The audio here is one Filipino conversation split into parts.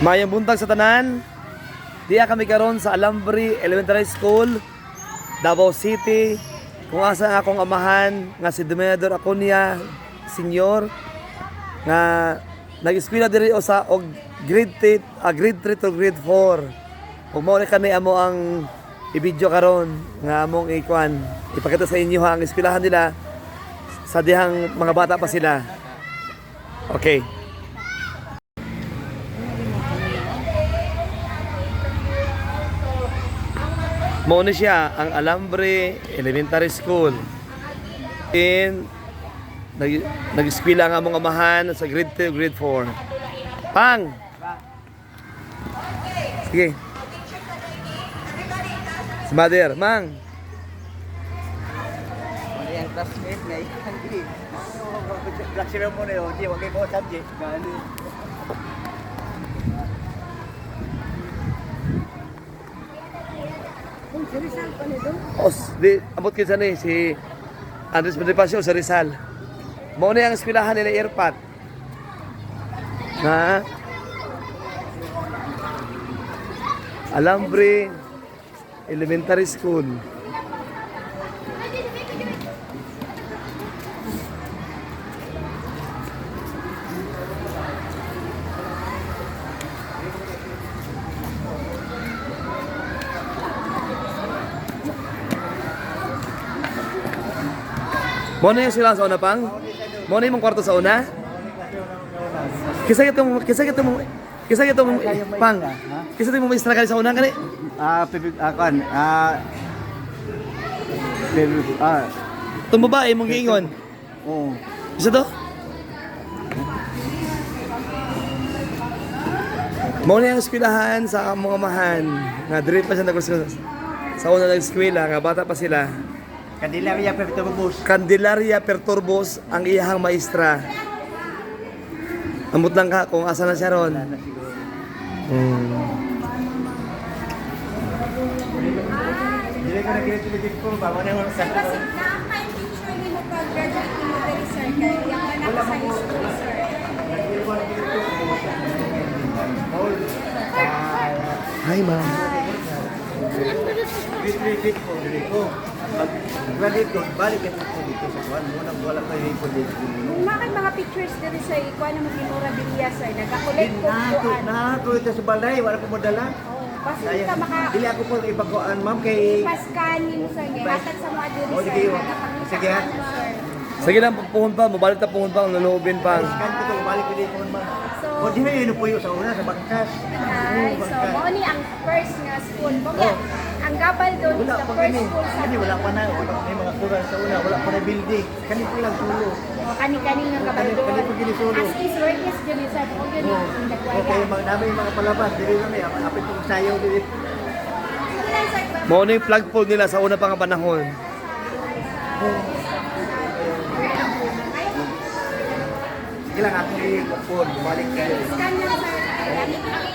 Mayang buntag sa tanan. Diya kami karon sa Alambre Elementary School, Davao City. Kung asa ang akong amahan nga si Domedor Acuña Senior nga nag-eskwela diri o sa og grade 3 to grade 4. Ug mao ni kani amo ang i-video karon nga among ikuan ipakita sa inyo ha, ang eskwelahan nila sa dihang mga bata pa sila. Okay. Mao ni siya ang Alambre Elementary School. Nag-eskwela ang among amahan sa grade 2, grade 4. Pang! Sige. Si Mother, Mang. Ano yung classmate nga hindi. Black sila mo na yun, hindi, wag kayo mo subject. Di, amot kinsa ni si Andres Bonifacio sa Rizal. Mao ni ang eskwelahan nila Airpat. Na Alambre Elementary School. Mo na yung sila sa una pang? Mo na yung kwarto sa una? Kisa itong pang. Kisa itong maestra ka sa una kani? Itong babae mong giingon. Oo. Isa to? Mo na yung eskwelahan sa mga amahan. Nga diri pa siya sa una nag-eskwela, nga bata pa sila. Candelaria Perturbus. Candelaria Perturbos ang iyahang maestra. Amot lang ka kung asa na siya ron. Hindi ko nag-graduate ko, bawa na yung sa... Kasi na-apply picture ni mo pag-graduate ni mo dari sir, kaya yung anak ko sa school sir. Hi, ma'am. Graduate ko, dito. Pag-graduate ko, balik ka dito sa buwan. Munang wala kayo yung dito. Bakit mga pictures dari sir, ikuha na mag-inura diriya sir, nagkakulit ko kuan. Nakakulit na sa balay, wala ko mo dala. Basta ka maka... Dili ako po ipakuan, ma'am, kay... Paskan ni mo sir, hatag sa mga diri O, sir, sige, nagkapangita sige, ha? mo sir. Sige lang, puhon pa. Mabalik na puhon pa. Ang lulubin pa. Scan ko to, balik ko dito, ma'am. O, di na yun po yung sa una, sa bangkas. Ay, so mo ni ang first nga school. Kaya ang gabal doon is Wala the pa first kami. school sa Kasi wala pa na, wala may mga kuran sa una, wala pa na building. Kanito lang sulo. kani-kani nga gabal doon. Kani po ginisuro. As is work is dyan sir, kung yun yung Okay, nagwaya. namin yung mga palabas, dili namin, apit kong sayaw dili. Mao na yung plug pool nila sa una pang panahon. Sige lang, ako i-phone, bumalik kayo. Scan lang sir.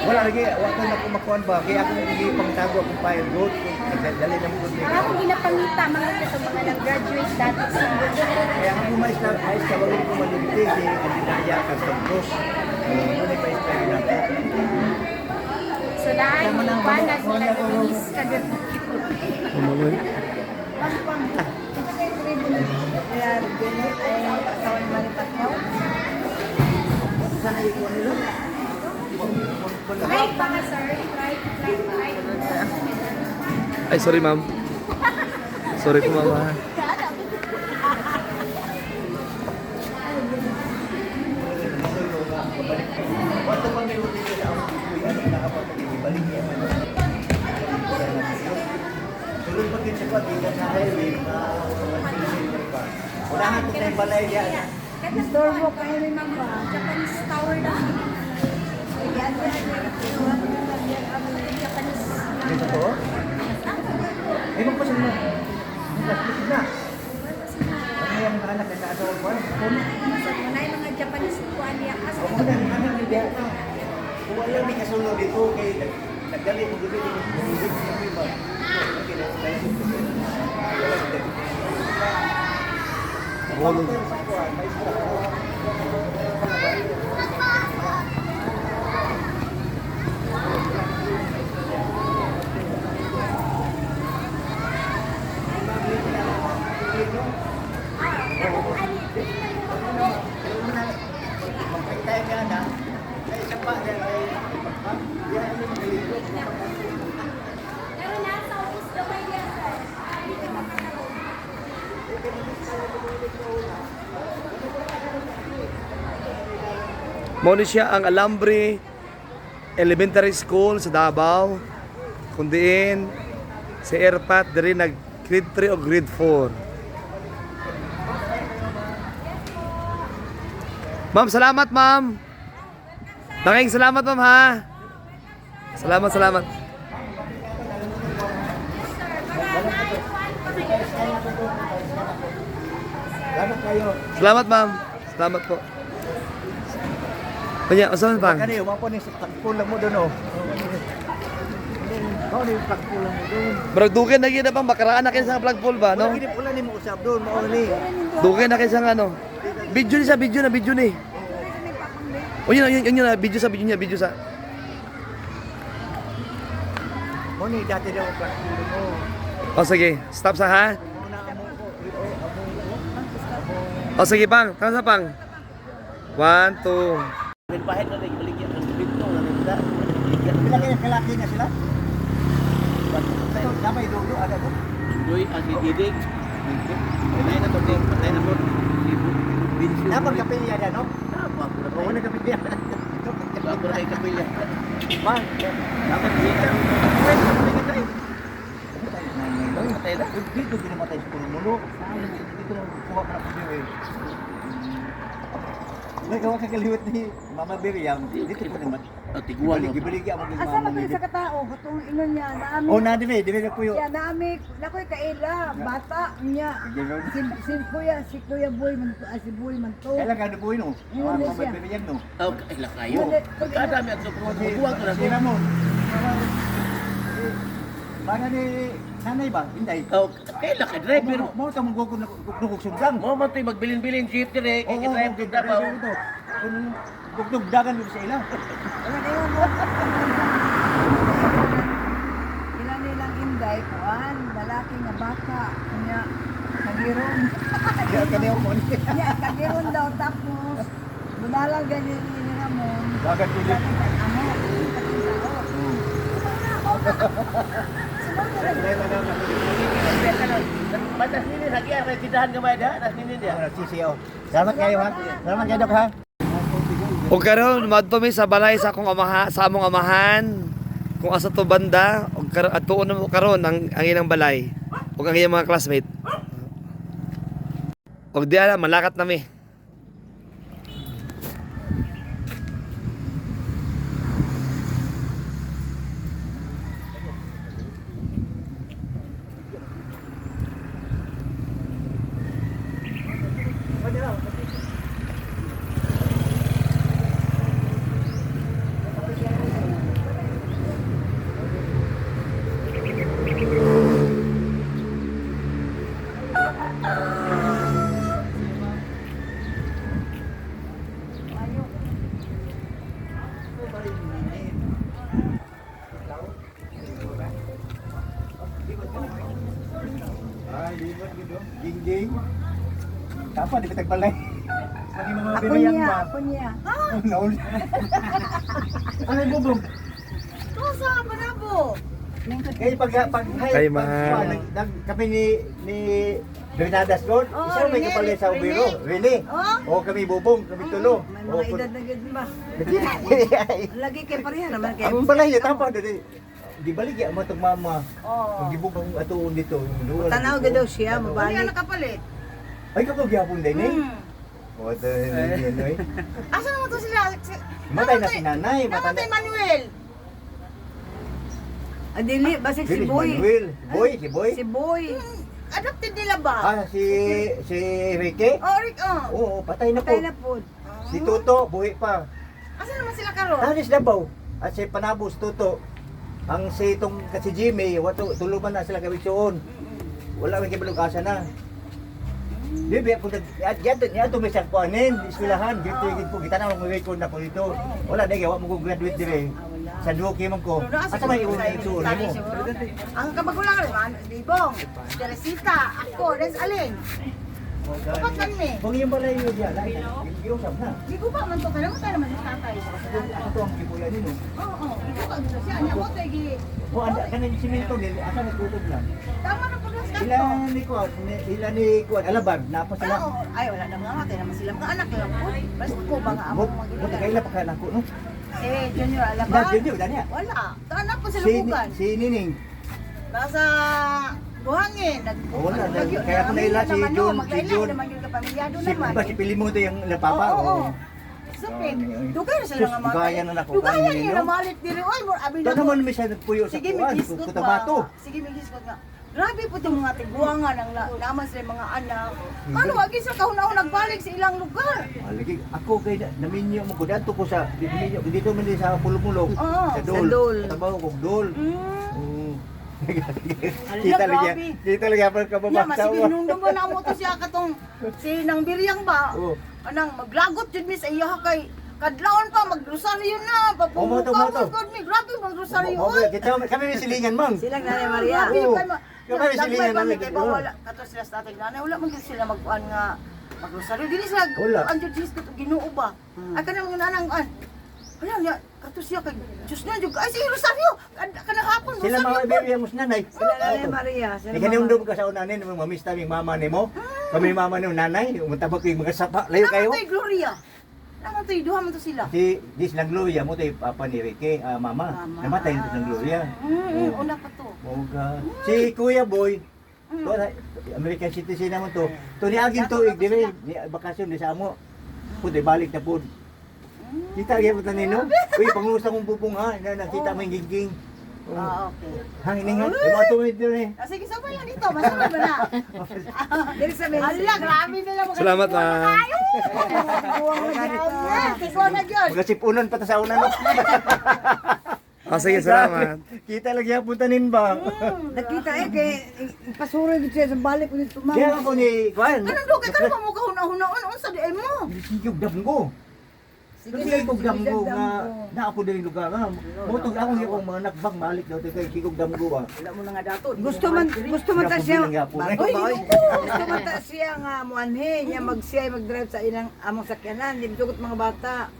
Wala lagi, wala ko na kumakuan ba, kaya ako i-pangtago akong file road, dali ng kundi. Ang akong ginapangita mga ito mga nag-graduate dati sa... Kaya ako mais na, ayos ka, wala ko malimiti, si Andinaya Castabros. Ano na pa istorya natin. So dahil yung banag na nag-release ka doon. Saan na ikuha nila? Right pa ka sir, right. Ay, sorry ma'am. Sorry po mama. Wato pa may ulit nila ang kuya na nakapag-ibalik niya. Tulog pa din siya pa, di ka sa highway, wala nga ito tayong balay yan. Store mo kayo rin ng Japanese tower lang. Dito to? Ay, magpasin mo. Plastic na. Ano yung mga anak na nasa ba? Muna yung mga Japanese kuan niya. Ako na, ano yung biya ka? Kung wala may kasunod dito, kay nagdali mo gabi dito. Pero nasa office daw kayo yan, sir. Muna siya ang Alambre Elementary School sa Davao. Kundiin si Erpat diri nag grade 3 o grade 4. Ma'am, salamat ma'am. Daking salamat ma'am ha. Salamat, salamat. Salamat kayo. Salamat ma'am. Salamat po. Kanya, usahan pang. Kani, umapo ni sa pagpulang mo doon, oh. Mao ni pagpulang mo doon. Bro, dukin na gina bang makaraan na kayo sa flagpole ba, no? Wala gini pula ni mo usap doon, mao ni. Dukin na kayo sa ano. Video ni sa video na video ni. O yun na, video sa. Mao ni dati daw pagpulang mo. O sige, stop sa ha. Mao na amo ko. O sige pang, tama sa pang. 1, 2. Bahit na rin baligyan ng dito na nila. Pila kaya kalaki na sila? Dapat idulo ada ko. Doy ang didig. Patay na po, patay na po. Dapat kapilya na no? Apa pura Oo na kapilya. Apa pura kay kapilya. Man, Dapat dito. patay na. Dito ginamatay sa mulo. Dito na kuha pa na po eh. Nagawa ka kaliwat ni Mama Miriam, dito po naman. Tiguan mo. Gibaligi mo Asa na kayo sa katao? Gutong ino niya, naami. Oh, na din na po yun. Siya naami, nakoy kaila, bata niya. Si Kuya Boy man to, si Boy man to. Kailan ka nabuhay no? Yun na Mama siya. Miriam no? Oh, ila kayo. Pagkadami at buwag ko na Si Ramon. Para ni nanay ba? Hindi. Oh, kaila ka driver. Mo ta mong gugdug sumdang. Mo man tay magbilin-bilin jeep dire kay drive to Davao. Gugdug dagan mo sa ila. Wala kayo mo. Ilan nilang inday, kuan, lalaki nga bata. Kanya, kagiron. Ya kaniyo mo. Kanya, kagiron daw tapos. Bunalang ganyan ni Ramon. Dagan ko din. Ano, Batas nini lagi ang residahan gamay da, das nini dia. Sisiyo. Salamat kayo ha. Salamat kayo Dok ha. O karon madto mi sa balay sa akong sa among amahan. Kung asa to banda, og karon atuon mo karon ang ilang balay. Og ang iyang mga classmate. Og diya malakat na mi. Ay, lipat gitu. Gingging. Kapan di petak balay? Pagi mga ako bibiyang niya, ba? ako niya. Naul. Ano yung bubong? Kusa ba na po? Eh pag Ay, ma. kami ni Bernadas doon. Oh, Isa may Rene, kapalit sa Rene. Ubiro. Rene. Oh. Oh, kami bubong, kami tulo. May Oh, mga edad na ganyan ba? Ay. Lagi kay pareha naman kay. Ang balay niya tama dali. Di balik ya mo tong mama. Oh. Pag gibubong atuon dito. Tanaw gid daw siya mabalik. Ano nakapalit? Ay kapag gyapon din eh. Oh, ito yun eh. Asa naman to sila? Matay na si nanay, matay na. Manuel. Adili, basig si Bilis Boy. Manuel. Boy, si Boy. Si Boy. Adopted nila ba? Ah, si Ricky. Oh, Rick, oh. Oo, patay na po. Patay na po. Si Tuto, buhay pa. Asa naman sila karon? Alis Davao. At si Panabos, Tuto. Ang si itong kasi Jimmy, tuluban na sila kami soon. Wala may kibalong kasa na. Bibi ako niya may sakpuanin, eskwelahan, dito po kita na mag-record na ko dito. Wala dahil gawa mo kong graduate dire. Sa duki man ko. Asa may una yung suon mo? Ang kabagulang rin, Bibong, Teresita, ako, Des Alin. Upat man me. Kung yung balay yun yan, giusap na. Di ko ba man to kaya mo tayo naman sa tatay. Ako to ang kibuya nino. Oo, ito ka gusto siya. Nya mo tayo gi. O anda ka ng simento nila, asa nagtutog lang. Tama na pag sa Ilan ni Kuan, alabag, napa sila. Ay, wala na nga tayo naman sila. Mga anak lang po. Basta ko ba nga amo Buti magiging. kaila pa ka nako, no? Junior, alam ba? Dahil yun, dahil Wala. Tanan po sa Si, lubugan. si Nining, Nasa buhangin. Wala, kaya ako naila si Jun, si Jun. naman yung kapamilyado si, naman. ba, si Pilimuto yung napapa. Oo. Supit. Dugay na sila Sus, nga mga. dugayan na nako, Dugayan kanin niyo ninyo. na malit diri. Oy, mo abi Ito na. naman may siya nagpuyo sa Sige, Kuan, may gisgot Cotabato. ba? Sige, may gisgot nga. Grabe po itong mga tiguangan ng naman sila mga anak. Ano, wagi sa kahuna-una nagbalik sa ilang lugar. Lagi ako kay naminyo mo ko dato ko sa naminyo dito man din sa Pulong-Pulong. Oo, Sa sa Dol. Dol. Trabaho ko Dol. Mm. Kita lagi. grabe. Kita lagi apa Nya, kababasa. masige nung mo na mo to siya katong si nang biryang ba? Oo. Anang maglagot jud mi sa iya kay kadlawon pa magrosaryo na Umato, umato. papumukaw god mi grabe magrosaryo oy. Kita kami may silingan mang. Silang Nanay Maria. Oo. Kaya Kami silingan namin. kay wala kato sila sa ating nanay wala man gyud sila magkuan nga magrosaryo dili sila Wala. ang jud Jesus to Ginoo ba. Ay kanang nanang an. Wala niya kato siya kay Diyos na jud ay si rosaryo kanang hapon Sila mga rosaryo. ibig mo nanay. Sila Nanay Maria. Kaya undom ka sa unanin mo mamista mi mama nimo. Kami mama nimo nanay, umatabak yung mga sapa. Layo kayo. Namatay Gloria. Namatay duha man to sila. Si silang Gloria mo tay papa ni Ricky, mama. Mama. Namatay na silang Gloria. Una pa to. Moga. Si Kuya Boy, to American citizen naman to. To ni aging tuig dire, ni bakasyon di sa amo. Puti balik na pud. Kita gyud mo tanino. Uy, pangusa kong pupong ha, nakita mo yung gingking. Ah, okay. Hanginingan, ay mga tumid din eh. Sige, sabay lang dito. Masama ba na? Dili sa mesa. Ala, grabe nila mga Salamat, ma'am. Tiko na dyan. Mga sipunan pa ta sa una no. Sige, salamat. Kita lagi ang puntanin ba? Nakita kay pasuro dito siya sa balik dito Kaya ako ni Kwan. Anong dugay ka mo ka huna-hunaon unsa di ay mo? Sigog damgo. Kasi sigog damgo nga na ako diri lugar nga. Motog ako yung mga nakbang balik daw kay sigog damgo ah. Wala mo na nga dato. Gusto man ta siya. Oy, Gusto man ta siya nga muanhe niya mag-siya mag-drive sa ilang among sakyanan, di tugot mga bata.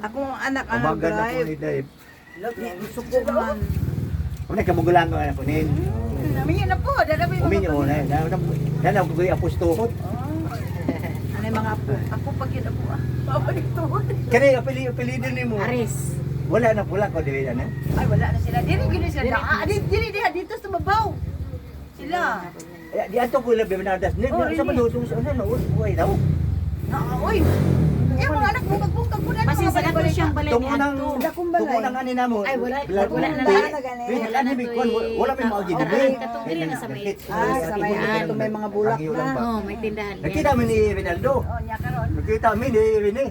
Akong anak ang Umaga na ko drive. ni Dave. Gusto ko man. Kung nagkamugulan ko na po nin. Naminyo na po, dalabi mo. Uminyo mo na. Yan ako ko'y apostohot. Ano yung mga apo? Ako pag yun ako ah. Babalik tuhod. Kani apelido ni mo. Aris. Wala na dili na. Ay wala na sila. Dili gini sila. Dili diha dito sa mabaw. Sila. Di ato ko ila Bernardas. Ni sa maduso sa ano uy daw. Oy. Eh mga anak mo magbungkag mo na. Kasi sa kato siyang balay ni Tungo nang Adto. Dakong balay. tungo nang ani namo. Ay, wala na Wala na gani. Wala na mi kon wala may mga ginabi. Katong dili na sa may. Sa may ito may mga bulak na. Oh, may tindahan. Nakita mi ni Rinaldo. Oh, nya karon. Nakita mi ni Rene.